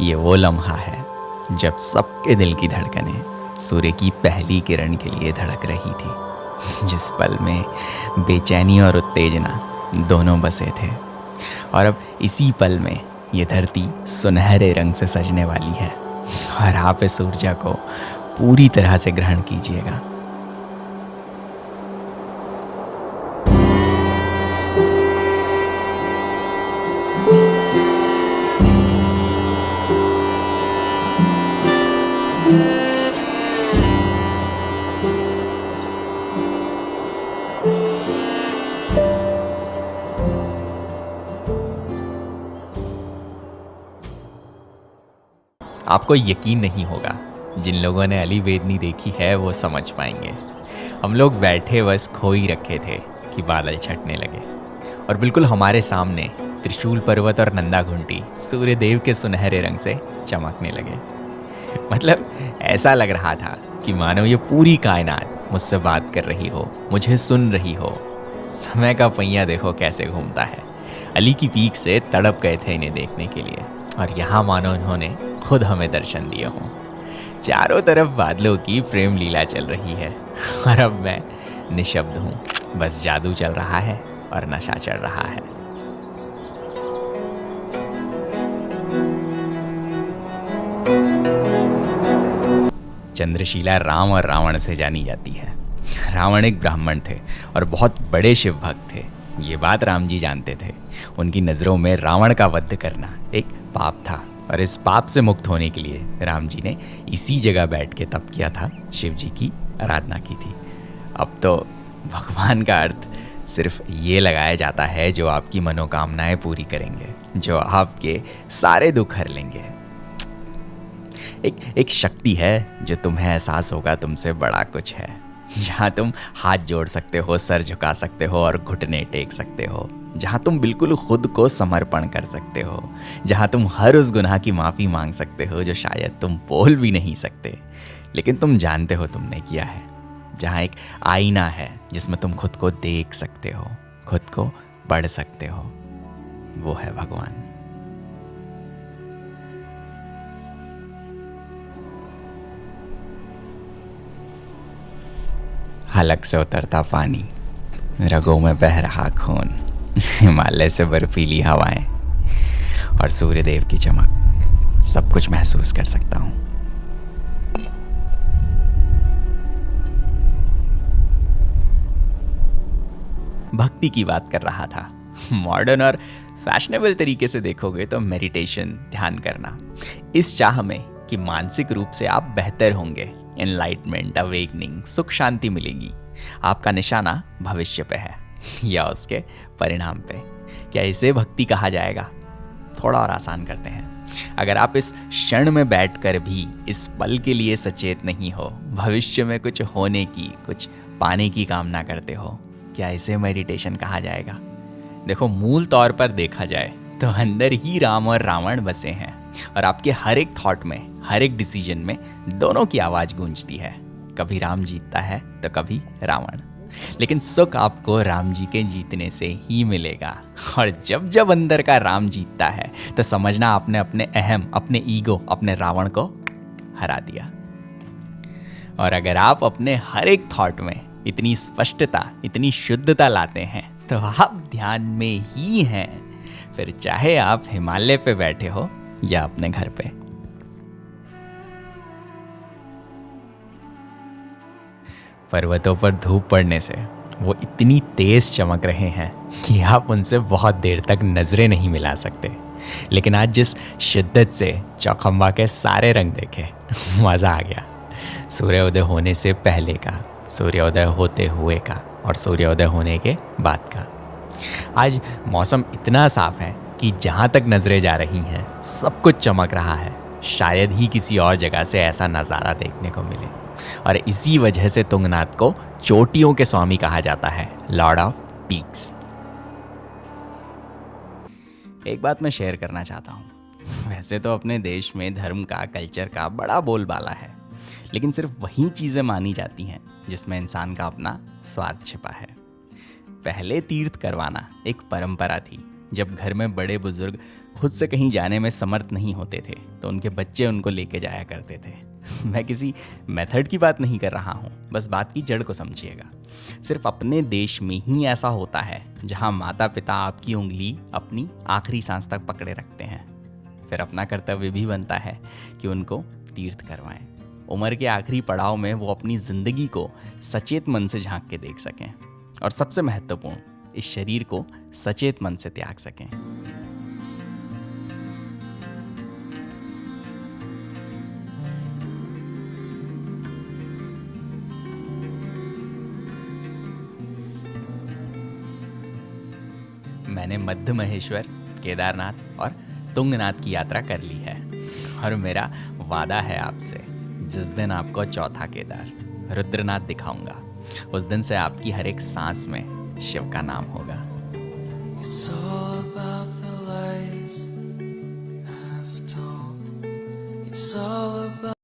ये वो लम्हा है जब सबके दिल की धड़कनें सूर्य की पहली किरण के लिए धड़क रही थी, जिस पल में बेचैनी और उत्तेजना दोनों बसे थे। और अब इसी पल में ये धरती सुनहरे रंग से सजने वाली है और आप इस ऊर्जा को पूरी तरह से ग्रहण कीजिएगा। आपको यकीन नहीं होगा, जिन लोगों ने अली वेदनी देखी है वो समझ पाएंगे। हम लोग बैठे बस खो ही रखे थे कि बादल छटने लगे और बिल्कुल हमारे सामने त्रिशूल पर्वत और नंदा घुंटी सूर्यदेव के सुनहरे रंग से चमकने लगे। मतलब ऐसा लग रहा था कि मानो ये पूरी कायनात मुझसे बात कर रही हो, मुझे सुन रही हो। समय का पहिया देखो कैसे घूमता है। अली की पीक से तड़प गए थे इन्हें देखने के लिए और यहाँ मानो उन्होंने खुद हमें दर्शन दिए हों। चारों तरफ बादलों की प्रेम लीला चल रही है और अब मैं निशब्द हूँ। बस जादू चल रहा है और नशा चढ़ रहा है। चंद्रशीला राम और रावण से जानी जाती है। रावण एक ब्राह्मण थे और बहुत बड़े शिव भक्त थे। ये बात राम जी जानते थे। उनकी नज़रों में रावण का वध करना एक पाप था और इस पाप से मुक्त होने के लिए राम जी ने इसी जगह बैठ के तप किया था, शिव जी की आराधना की थी। अब तो भगवान का अर्थ सिर्फ ये लगाया जाता है जो आपकी मनोकामनाएं पूरी करेंगे, जो आपके सारे दुख हर लेंगे। एक शक्ति है जो तुम्हें एहसास होगा तुमसे बड़ा कुछ है, जहाँ तुम हाथ जोड़ सकते हो, सर झुका सकते हो और घुटने टेक सकते हो, जहाँ तुम बिल्कुल खुद को समर्पण कर सकते हो, जहाँ तुम हर उस गुनाह की माफ़ी मांग सकते हो जो शायद तुम बोल भी नहीं सकते लेकिन तुम जानते हो तुमने किया है। जहाँ एक आईना है जिसमें तुम खुद को देख सकते हो, खुद को पढ़ सकते हो। वो है भगवान। हलक से उतरता पानी, रगों में बह रहा खून, हिमालय से बर्फीली हवाएं और सूर्यदेव की चमक, सब कुछ महसूस कर सकता हूँ। भक्ति की बात कर रहा था। मॉडर्न और फैशनेबल तरीके से देखोगे तो मेडिटेशन, ध्यान करना, इस चाह में कि मानसिक रूप से आप बेहतर होंगे, एनलाइटमेंट, अवेकनिंग, सुख शांति मिलेगी। आपका निशाना भविष्य पे है या उसके परिणाम पे। क्या इसे भक्ति कहा जाएगा? थोड़ा और आसान करते हैं। अगर आप इस क्षण में बैठकर भी इस पल के लिए सचेत नहीं हो, भविष्य में कुछ होने की, कुछ पाने की कामना करते हो, क्या इसे मेडिटेशन कहा जाएगा? देखो, मूल तौर पर देखा जाए तो अंदर ही राम और रावण बसे हैं और आपके हर एक थॉट में, हर एक डिसीजन में दोनों की आवाज़ गूंजती है। कभी राम जीतता है तो कभी रावण, लेकिन सुख आपको राम जी के जीतने से ही मिलेगा। और जब जब अंदर का राम जीतता है तो समझना आपने अपने अहम, अपने ईगो, अपने रावण को हरा दिया। और अगर आप अपने हर एक थॉट में इतनी स्पष्टता, इतनी शुद्धता लाते हैं तो आप ध्यान में ही हैं, फिर चाहे आप हिमालय पे बैठे हो या अपने घर पे। पर्वतों पर धूप पड़ने से वो इतनी तेज चमक रहे हैं कि आप उनसे बहुत देर तक नजरें नहीं मिला सकते। लेकिन आज जिस शिद्दत से चौखंबा के सारे रंग देखे, मज़ा आ गया। सूर्योदय होने से पहले का, सूर्योदय होते हुए का और सूर्योदय होने के बाद का। आज मौसम इतना साफ है कि जहाँ तक नज़रें जा रही हैं सब कुछ चमक रहा है। शायद ही किसी और जगह से ऐसा नज़ारा देखने को मिले। और इसी वजह से तुंगनाथ को चोटियों के स्वामी कहा जाता है, लॉर्ड ऑफ पीक्स। एक बात मैं शेयर करना चाहता हूँ। वैसे तो अपने देश में धर्म का, कल्चर का बड़ा बोलबाला है, लेकिन सिर्फ वही चीज़ें मानी जाती हैं जिसमें इंसान का अपना स्वार्थ छिपा है। पहले तीर्थ करवाना एक परंपरा थी, जब घर में बड़े बुजुर्ग खुद से कहीं जाने में समर्थ नहीं होते थे तो उनके बच्चे उनको लेके जाया करते थे। मैं किसी मेथड की बात नहीं कर रहा हूँ, बस बात की जड़ को समझिएगा। सिर्फ अपने देश में ही ऐसा होता है जहाँ माता पिता आपकी उंगली अपनी आखिरी सांस तक पकड़े रखते हैं। फिर अपना कर्तव्य भी बनता है कि उनको तीर्थ करवाएं। उम्र के आखिरी पड़ाव में वो अपनी जिंदगी को सचेत मन से झांक के देख सकें और सबसे महत्वपूर्ण, इस शरीर को सचेत मन से त्याग सकें। मैंने मध्य महेश्वर, केदारनाथ और तुंगनाथ की यात्रा कर ली है और मेरा वादा है आपसे, जिस दिन आपको चौथा केदार रुद्रनाथ दिखाऊंगा, उस दिन से आपकी हर एक सांस में शिव का नाम होगा। It's all about the lies I've told. It's all about